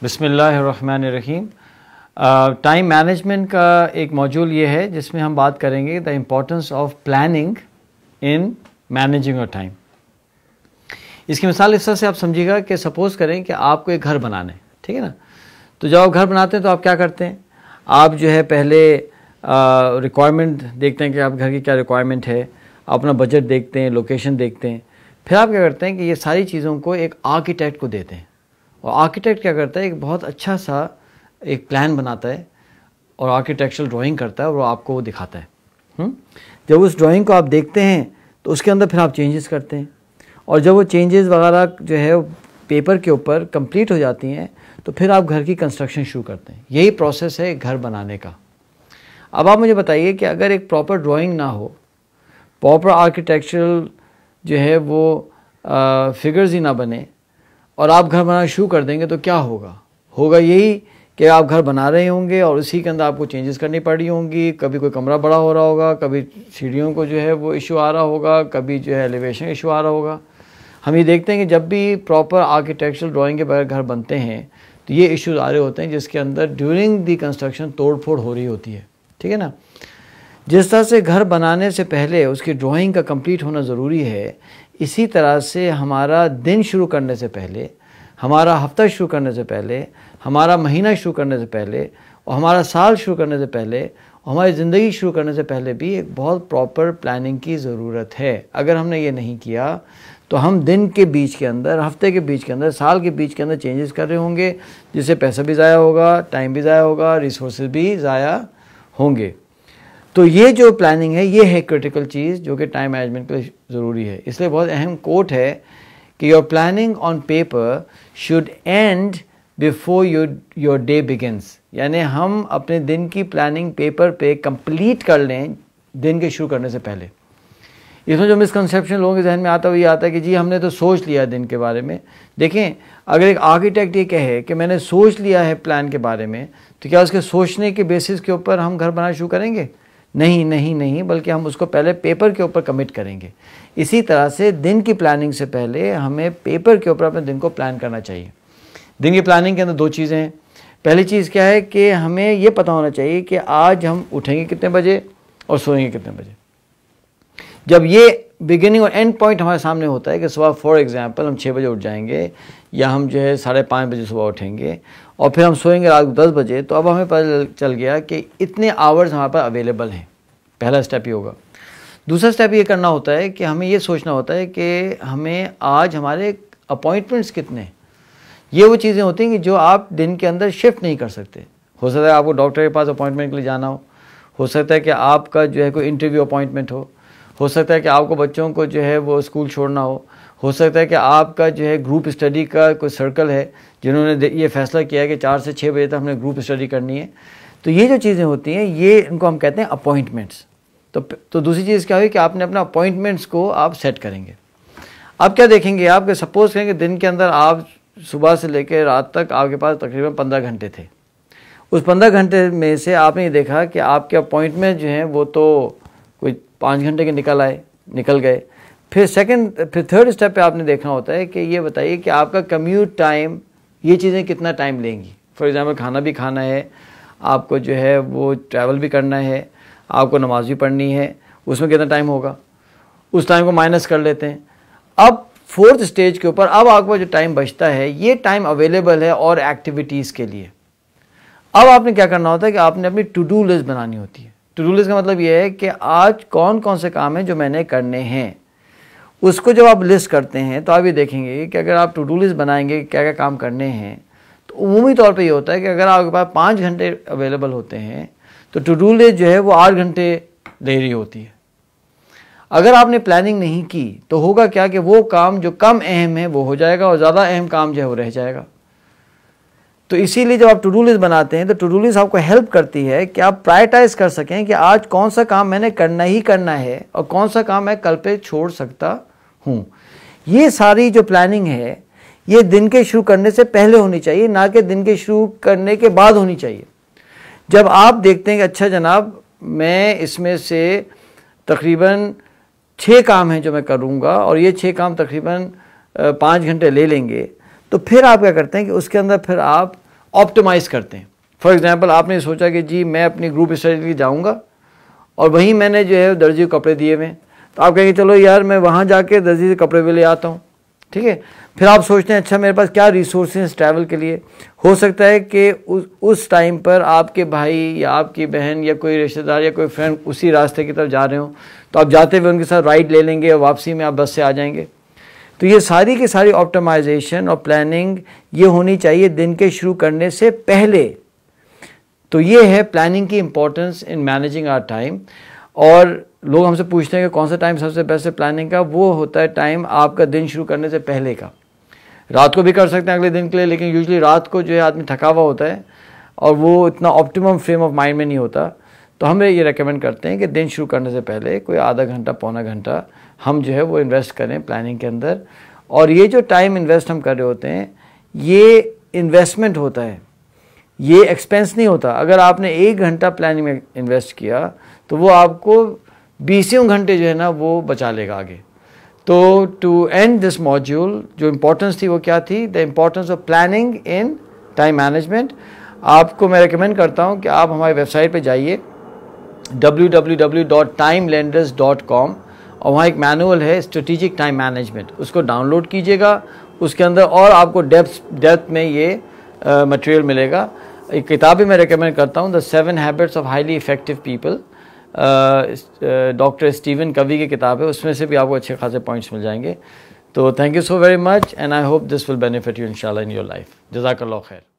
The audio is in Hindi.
बिस्मिल्लाहिर्रहमानिर्रहीम। टाइम मैनेजमेंट का एक मॉड्यूल ये है जिसमें हम बात करेंगे the importance of planning in managing your time. इसकी मिसाल इस तरह से आप समझिएगा कि सपोज़ करें कि आपको एक घर बनाना है, ठीक है ना। तो जब आप घर बनाते हैं तो आप क्या करते हैं, आप जो है पहले रिक्वायरमेंट देखते हैं कि आप घर की क्या रिक्वायरमेंट है, अपना बजट देखते हैं, लोकेशन देखते हैं, फिर आप क्या करते हैं कि ये सारी चीज़ों को एक आर्किटेक्ट को देते हैं और आर्किटेक्ट क्या करता है, एक बहुत अच्छा सा एक प्लान बनाता है और आर्किटेक्चरल ड्राइंग करता है और वो आपको वो दिखाता है। जब उस ड्राइंग को आप देखते हैं तो उसके अंदर फिर आप चेंजेस करते हैं और जब वो चेंजेस वगैरह जो है पेपर के ऊपर कंप्लीट हो जाती हैं तो फिर आप घर की कंस्ट्रक्शन शुरू करते हैं। यही प्रोसेस है घर बनाने का। अब आप मुझे बताइए कि अगर एक प्रॉपर ड्राइंग ना हो, प्रॉपर आर्किटेक्चरल जो है वो फिगर्स ही ना बने और आप घर बनाना शुरू कर देंगे तो क्या होगा? होगा यही कि आप घर बना रहे होंगे और उसी के अंदर आपको चेंजेस करनी पड़ रही होंगी। कभी कोई कमरा बड़ा हो रहा होगा, कभी सीढ़ियों को जो है वो इशू आ रहा होगा, कभी जो है एलिवेशन इशू आ रहा होगा। हम ये देखते हैं कि जब भी प्रॉपर आर्किटेक्चरल ड्राइंग के बगैर घर बनते हैं तो ये इश्यूज आ रहे होते हैं जिसके अंदर ड्यूरिंग दी कंस्ट्रक्शन तोड़ फोड़ हो रही होती है, ठीक है ना। जिस तरह से घर बनाने से पहले उसकी ड्राइंग का कंप्लीट होना ज़रूरी है, इसी तरह से हमारा दिन शुरू करने से पहले, हमारा हफ्ता शुरू करने से पहले, हमारा महीना शुरू करने से पहले और हमारा साल शुरू करने से पहले और हमारी ज़िंदगी शुरू करने से पहले भी एक बहुत प्रॉपर प्लानिंग की ज़रूरत है। अगर हमने ये नहीं किया तो हम दिन के बीच के अंदर, हफ्ते के बीच के अंदर, साल के बीच के अंदर चेंजेस कर रहे होंगे जिससे पैसा भी ज़ाया होगा, टाइम भी ज़ाया होगा, रिसोर्सेज भी ज़ाया होंगे। तो ये जो प्लानिंग है ये है क्रिटिकल चीज़ जो कि टाइम मैनेजमेंट के लिए ज़रूरी है। इसलिए बहुत अहम कोट है कि your planning on paper should and before your day begins. यानी हम अपने दिन की प्लानिंग पेपर पे कंप्लीट कर लें दिन के शुरू करने से पहले। इसमें जो मिसकंसेप्शन लोगों के जहन में आता है वो ये आता है कि जी हमने तो सोच लिया दिन के बारे में। देखें, अगर एक आर्किटेक्ट ये कहे कि मैंने सोच लिया है प्लान के बारे में, तो क्या उसके सोचने के बेसिस के ऊपर हम घर बनाना शुरू करेंगे? नहीं, बल्कि हम उसको पहले पेपर के ऊपर कमिट करेंगे। इसी तरह से दिन की प्लानिंग से पहले हमें पेपर के ऊपर अपने दिन को प्लान करना चाहिए। दिन की प्लानिंग के अंदर दो चीज़ें हैं। पहली चीज़ क्या है कि हमें ये पता होना चाहिए कि आज हम उठेंगे कितने बजे और सोएंगे कितने बजे। जब ये बिगिनिंग और एंड पॉइंट हमारे सामने होता है कि सुबह फॉर एग्जांपल हम 6 बजे उठ जाएंगे या हम जो है 5:30 बजे सुबह उठेंगे और फिर हम सोएंगे रात को 10 बजे, तो अब हमें पता चल गया कि इतने आवर्स हमारे पास अवेलेबल हैं। पहला स्टेप ये होगा। दूसरा स्टेप ये करना होता है कि हमें ये सोचना होता है कि हमें आज हमारे अपॉइंटमेंट्स कितने हैं। ये वो चीज़ें होती हैं कि जो आप दिन के अंदर शिफ्ट नहीं कर सकते। हो सकता है आपको डॉक्टर के पास अपॉइंटमेंट के लिए जाना हो सकता है कि आपका जो है कोई इंटरव्यू अपॉइंटमेंट हो सकता है कि आपको बच्चों को जो है वो स्कूल छोड़ना हो सकता है कि आपका जो है ग्रुप स्टडी का कोई सर्कल है जिन्होंने ये फैसला किया है कि 4 से 6 बजे तक हमने ग्रुप स्टडी करनी है। तो ये जो चीज़ें होती हैं ये इनको हम कहते हैं अपॉइंटमेंट्स। तो दूसरी चीज़ क्या हुई कि आपने अपना अपॉइंटमेंट्स को आप सेट करेंगे। अब क्या देखेंगे आप कि सपोज़ करेंगे दिन के अंदर आप सुबह से लेकर रात तक आपके पास तकरीबन 15 घंटे थे। उस 15 घंटे में से आपने ये देखा कि आपके अपॉइंटमेंट जो हैं वो तो कोई 5 घंटे के निकल गए। फिर थर्ड स्टेप पे आपने देखना होता है कि ये बताइए कि आपका कम्यूट टाइम, ये चीज़ें कितना टाइम लेंगी। फॉर एग्जांपल खाना भी खाना है, आपको जो है वो ट्रैवल भी करना है, आपको नमाज भी पढ़नी है, उसमें कितना टाइम होगा, उस टाइम को माइनस कर लेते हैं। अब फोर्थ स्टेज के ऊपर अब आपको जो टाइम बचता है ये टाइम अवेलेबल है और एक्टिविटीज़ के लिए। अब आपने क्या करना होता है कि आपने अपनी टू डू लिस्ट बनानी होती है। टू डू लिस्ट का मतलब ये है कि आज कौन कौन से काम हैं जो मैंने करने हैं। उसको जब आप लिस्ट करते हैं तो आप ये देखेंगे कि अगर आप टू डू लिस्ट बनाएंगे क्या क्या काम करने हैं, तो उमूमी तौर पे ये होता है कि अगर आपके पास 5 घंटे अवेलेबल होते हैं तो टू डू लिस्ट जो है वो 8 घंटे ले रही होती है। अगर आपने प्लानिंग नहीं की तो होगा क्या कि वो काम जो कम अहम है वो हो जाएगा और ज़्यादा अहम काम जो है वो रह जाएगा। तो इसीलिए जब आप टू डू लिस्ट बनाते हैं तो टू डू लिस्ट आपको हेल्प करती है कि आप प्रायोरिटाइज कर सकें कि आज कौन सा काम मैंने करना ही करना है और कौन सा काम मैं कल पे छोड़ सकता हूँ। ये सारी जो प्लानिंग है ये दिन के शुरू करने से पहले होनी चाहिए, ना कि दिन के शुरू करने के बाद होनी चाहिए। जब आप देखते हैं कि अच्छा जनाब मैं इसमें से तकरीबन 6 काम हैं जो मैं करूँगा और ये 6 काम तकरीबन 5 घंटे ले लेंगे, तो फिर आप क्या करते हैं कि उसके अंदर फिर आप ऑप्टिमाइज़ करते हैं। फॉर एग्ज़ाम्पल आपने सोचा कि जी मैं अपनी ग्रुप स्टडी के लिए जाऊँगा और वहीं मैंने जो है दर्जी को कपड़े दिए हुए, तो आप कहेंगे चलो यार मैं वहाँ जाके दर्जी से कपड़े भी ले आता हूँ, ठीक है। फिर आप सोचते हैं अच्छा मेरे पास क्या रिसोर्सेज ट्रैवल के लिए, हो सकता है कि उस टाइम पर आपके भाई या आपकी बहन या कोई रिश्तेदार या कोई फ्रेंड उसी रास्ते की तरफ जा रहे हो, तो आप जाते हुए उनके साथ राइड ले लेंगे और वापसी में आप बस से आ जाएंगे। तो ये सारी की सारी ऑप्टिमाइजेशन और प्लानिंग ये होनी चाहिए दिन के शुरू करने से पहले। तो ये है प्लानिंग की importance in managing our time. और लोग हमसे पूछते हैं कि कौन सा टाइम सबसे बेस्ट है प्लानिंग का, वो होता है टाइम आपका दिन शुरू करने से पहले का। रात को भी कर सकते हैं अगले दिन के लिए, लेकिन यूजुअली रात को जो है आदमी थका हुआ होता है और वो इतना ऑप्टिमम फ्रेम ऑफ माइंड में नहीं होता। तो हम ये रेकमेंड करते हैं कि दिन शुरू करने से पहले कोई आधा घंटा पौना घंटा हम जो है वो इन्वेस्ट करें प्लानिंग के अंदर। और ये जो टाइम इन्वेस्ट हम कर रहे होते हैं ये इन्वेस्टमेंट होता है, ये एक्सपेंस नहीं होता। अगर आपने 1 घंटा प्लानिंग में इन्वेस्ट किया तो वो आपको 20 घंटे जो है ना वो बचा लेगा आगे। तो टू एंड दिस मॉड्यूल जो इम्पोर्टेंस थी वो क्या थी, the importance of planning in time management. आपको मैं रिकमेंड करता हूँ कि आप हमारी वेबसाइट पे जाइए www.timelenders.com और वहाँ एक मैनुअल है स्ट्रेटेजिक टाइम मैनेजमेंट, उसको डाउनलोड कीजिएगा। उसके अंदर और आपको डेप्थ में ये मटेरियल मिलेगा। एक किताब भी मैं रिकमेंड करता हूँ, the 7 habits of highly effective people, doctor Steven कवी की किताब है, उसमें से भी आपको अच्छे खासे पॉइंट्स मिल जाएंगे। तो thank you so very much and I hope this will benefit you इंशाल्लाह इन योर लाइफ। जज़ाकल्लाह खैर।